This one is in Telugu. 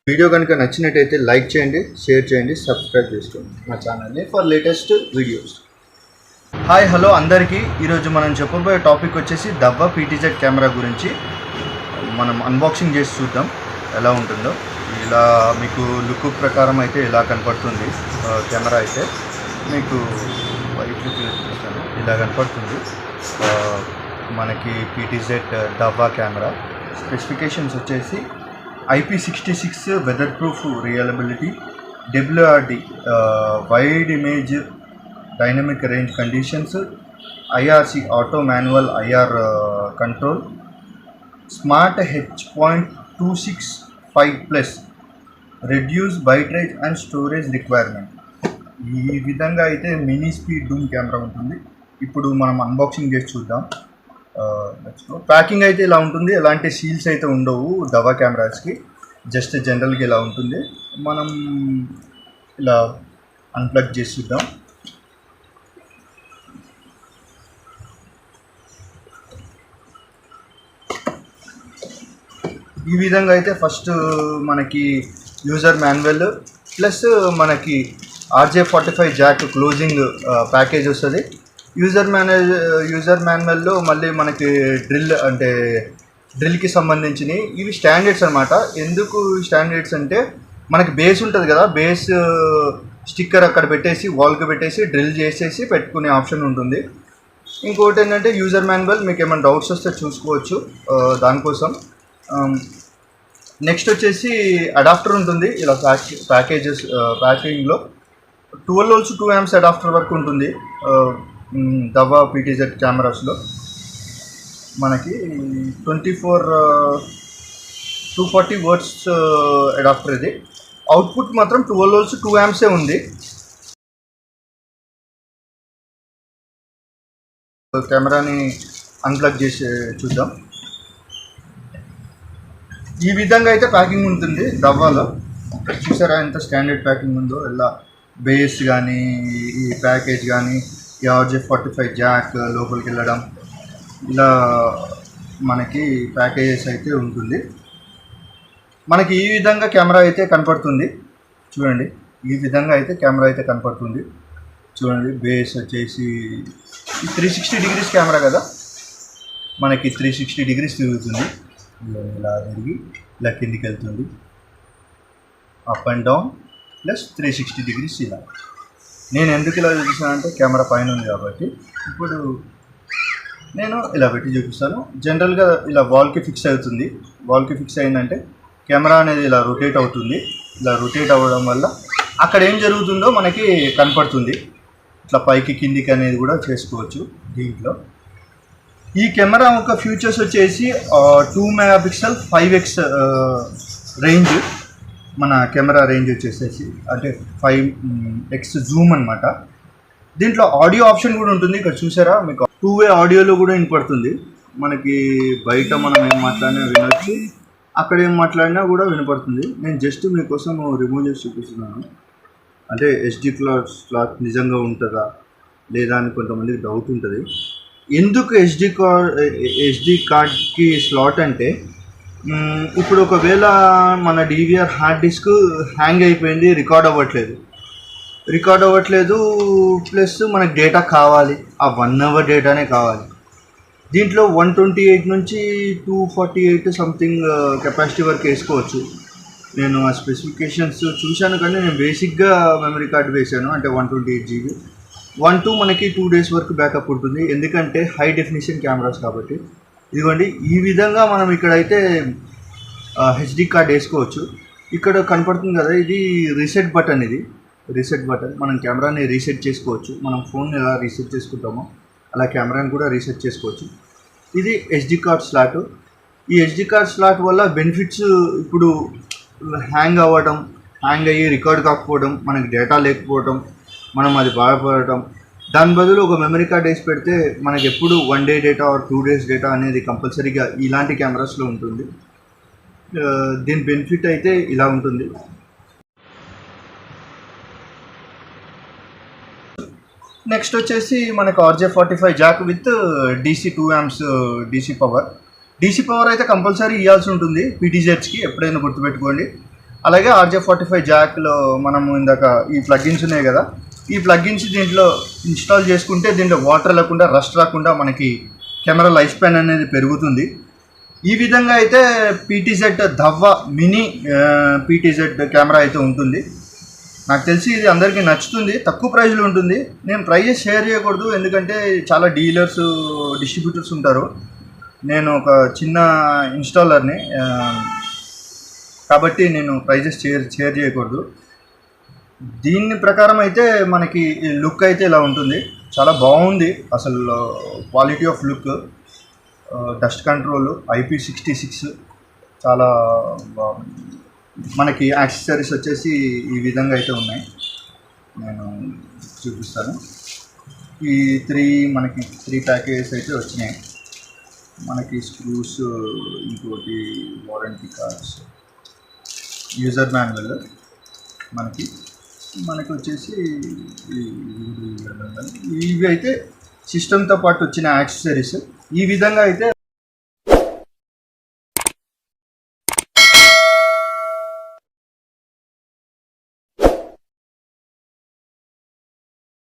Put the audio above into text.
వీడియో కనుక నచ్చినట్టయితే లైక్ చేయండి, షేర్ చేయండి, సబ్స్క్రైబ్ చేసుకోండి మా ఛానల్ని for latest videos. Hi hello అందరికీ. ఈరోజు మనం చెప్పబోయే టాపిక్ వచ్చేసి దవ్వా PTZ కెమెరా గురించి మనం అన్బాక్సింగ్ చేసి చూద్దాం ఎలా ఉంటుందో. ఇలా మీకు లుక్ ప్రకారం అయితే ఇలా కనపడుతుంది. కెమెరా అయితే మీకు వైట్ లుక్ చూస్తాను, ఇలా కనపడుతుంది. మనకి PTZ దవ్వా కెమెరా స్పెసిఫికేషన్స్ వచ్చేసి IP66 weather proof reliability, WRD wide image dynamic range conditions, IRC auto manual IR control, smart H.265+ reduce bitrate and storage requirement. ఈ విధంగా అయితే మినీ స్పీడ్ డూమ్ కెమెరా ఉంటుంది. ఇప్పుడు మనం అన్బాక్సింగ్ చేసి చూద్దాం. ప్యాకింగ్ అయితే ఇలా ఉంటుంది. ఎలాంటి సీల్స్ అయితే ఉండవు దవ్వా కెమెరాస్కి, జస్ట్ జనరల్గా ఇలా ఉంటుంది. మనం ఇలా అన్ప్లగ్ చేసి చూద్దాం. ఈ విధంగా అయితే ఫస్ట్ మనకి యూజర్ మాన్యువల్ ప్లస్ మనకి RJ45 జాక్ క్లోజింగ్ ప్యాకేజ్ వస్తుంది. యూజర్ మాన్యువల్లో మళ్ళీ మనకి డ్రిల్కి సంబంధించినవి ఇవి స్టాండర్డ్స్ అనమాట. ఎందుకు స్టాండర్డ్స్ అంటే మనకి బేస్ ఉంటుంది కదా, బేస్ స్టిక్కర్ అక్కడ పెట్టేసి వాల్కి పెట్టేసి డ్రిల్ చేసేసి పెట్టుకునే ఆప్షన్ ఉంటుంది. ఇంకోటి ఏంటంటే యూజర్ మాన్యువల్, మీకు ఏమైనా డౌట్స్ వస్తే చూసుకోవచ్చు దానికోసం. నెక్స్ట్ వచ్చేసి అడాప్టర్ ఉంటుంది. ఇలా ప్యాకింగ్లో 12 volts 2 amps అడాప్టర్ వరకు ఉంటుంది దవ్వా PTZ కెమెరాస్లో. మనకి 240 watts అడాప్టర్ ఇది. అవుట్పుట్ మాత్రం 12 volts 2 amps ఉంది. కెమెరాని అన్ప్లగ్ చేసి చూద్దాం. ఈ విధంగా అయితే ప్యాకింగ్ ఉంటుంది దవ్వాలో. చూసారా ఎంత స్టాండర్డ్ ప్యాకింగ్ ఉందో. ఇలా బేస్ కానీ ఈ ప్యాకేజ్ కానీ ఈ RJ45 జాక్ లోపలికి వెళ్ళడం, ఇలా మనకి ప్యాకేజెస్ అయితే ఉంటుంది. మనకి ఈ విధంగా కెమెరా అయితే కనపడుతుంది. చూడండి, ఈ విధంగా అయితే కెమెరా అయితే కనపడుతుంది. చూడండి, బేస్ వచ్చేసి 360 degrees కెమెరా కదా, మనకి 360 degrees తిరుగుతుంది. ఇలా తిరిగి ఇలా కిందికి వెళ్తుంది, up and down plus 360 degrees ఇలా. నేను ఎందుకు ఇలా చూపిస్తానంటే కెమెరా పైన ఉంది కాబట్టి. ఇప్పుడు నేను ఇలా పెట్టి చూపిస్తాను. జనరల్గా ఇలా వాల్కి ఫిక్స్ అవుతుంది. వాల్కి ఫిక్స్ అయిందంటే కెమెరా అనేది ఇలా రొటేట్ అవుతుంది. ఇలా రొటేట్ అవ్వడం వల్ల అక్కడ ఏం జరుగుతుందో మనకి కనపడుతుంది. ఇట్లా పైకి కిందికి అనేది కూడా చేసుకోవచ్చు దీంట్లో. ఈ కెమెరా ఒక ఫీచర్స్ వచ్చేసి 2 megapixel 5x రేంజ్. మన కెమెరా రేంజ్ వచ్చేసేసి అంటే 5x జూమ్ అనమాట. దీంట్లో ఆడియో ఆప్షన్ కూడా ఉంటుంది. ఇక్కడ చూసారా, మీకు 2-way ఆడియోలో కూడా వినపడుతుంది. మనకి బయట మనం ఏం మాట్లాడినా వినొచ్చు, అక్కడ ఏం మాట్లాడినా కూడా వినపడుతుంది. నేను జస్ట్ మీకోసం రిమూవ్ చేసి చూపిస్తున్నాను. అంటే SD స్లాట్ నిజంగా ఉంటుందా లేదా అని కొంతమందికి డౌట్ ఉంటుంది. ఎందుకు SD కార్డ్కి స్లాట్ అంటే, ఇప్పుడు ఒకవేళ మన DVR హార్డ్ డిస్క్ హ్యాంగ్ అయిపోయింది, రికార్డ్ అవ్వట్లేదు ప్లస్ మనకు డేటా కావాలి, ఆ 1 hour డేటానే కావాలి. దీంట్లో 128 నుంచి 248 సంథింగ్ కెపాసిటీ వరకు వేసుకోవచ్చు. నేను ఆ స్పెసిఫికేషన్స్ చూశాను, కానీ నేను బేసిక్గా మెమరీ కార్డ్ వేసాను. అంటే 128 GB 1-2 మనకి 2 days వరకు బ్యాకప్ ఉంటుంది. ఎందుకంటే హై డెఫినిషన్ కెమెరాస్ కాబట్టి. ఇదిగోండి, ఈ విధంగా మనం ఇక్కడైతే HD కార్డ్ వేసుకోవచ్చు. ఇక్కడ కనపడుతుంది కదా, ఇది రీసెట్ బటన్. ఇది రీసెట్ బటన్. మనం కెమెరాని రీసెట్ చేసుకోవచ్చు. మనం ఫోన్ ఎలా రీసెట్ చేసుకుంటామో అలా కెమెరాని కూడా రీసెట్ చేసుకోవచ్చు. ఇది SD కార్డ్ స్లాట్. ఈ SD కార్డ్ స్లాట్ వల్ల బెనిఫిట్స్, ఇప్పుడు హ్యాంగ్ అయ్యి రికార్డ్ కాకపోవడం, మనకి డేటా లేకపోవడం, మనం అది బాధపడటం, దాని బదులు ఒక మెమరీ కార్డ్ వేసి పెడితే మనకి ఎప్పుడు 1 day data or 2 days data అనేది కంపల్సరీగా ఇలాంటి కెమెరాస్లో ఉంటుంది. దీని బెనిఫిట్ అయితే ఇలా ఉంటుంది. నెక్స్ట్ వచ్చేసి మనకు RJ45 Jack with DC 2 amps DC power అయితే కంపల్సరీ ఇవ్వాల్సి ఉంటుంది PTZకి, ఎప్పుడైనా గుర్తుపెట్టుకోండి. అలాగే RJ45 జాక్లో మనము ఇందాక ఈ ప్లగ్గిన్స్ ఉన్నాయి కదా, ఈ ప్లగ్గిన్స్ దీంట్లో ఇన్స్టాల్ చేసుకుంటే దీంట్లో వాటర్ లేకుండా రస్ట్ రాకుండా మనకి కెమెరా లైఫ్ స్పాన్ అనేది పెరుగుతుంది. ఈ విధంగా అయితే PTZ దవ్వా మినీ PTZ కెమెరా అయితే ఉంటుంది. నాకు తెలిసి ఇది అందరికీ నచ్చుతుంది, తక్కువ ప్రైస్లో ఉంటుంది. నేను ప్రైజెస్ షేర్ చేయకూడదు, ఎందుకంటే చాలా డీలర్స్ డిస్ట్రిబ్యూటర్స్ ఉంటారు. నేను ఒక చిన్న ఇన్స్టాలర్ని, కాబట్టి నేను ప్రైజెస్ షేర్ చేయకూడదు. దీని ప్రకారం అయితే మనకి లుక్ అయితే ఇలా ఉంటుంది. చాలా బాగుంది అసలు, quality of look, dust control, IP66 చాలా బాగుంది. మనకి యాక్సెసరీస్ వచ్చేసి ఈ విధంగా అయితే ఉన్నాయి, నేను చూపిస్తాను. ఈ మనకి త్రీ ప్యాకేజెస్ అయితే వచ్చినాయి. మనకి స్క్రూస్, ఇంకోటి వారంటీ కార్డ్స్, యూజర్ మాన్యువల్, మనకి వచ్చేసి ఇవి అయితే సిస్టమ్తో పాటు వచ్చిన యాక్సెసరీస్. ఈ విధంగా అయితే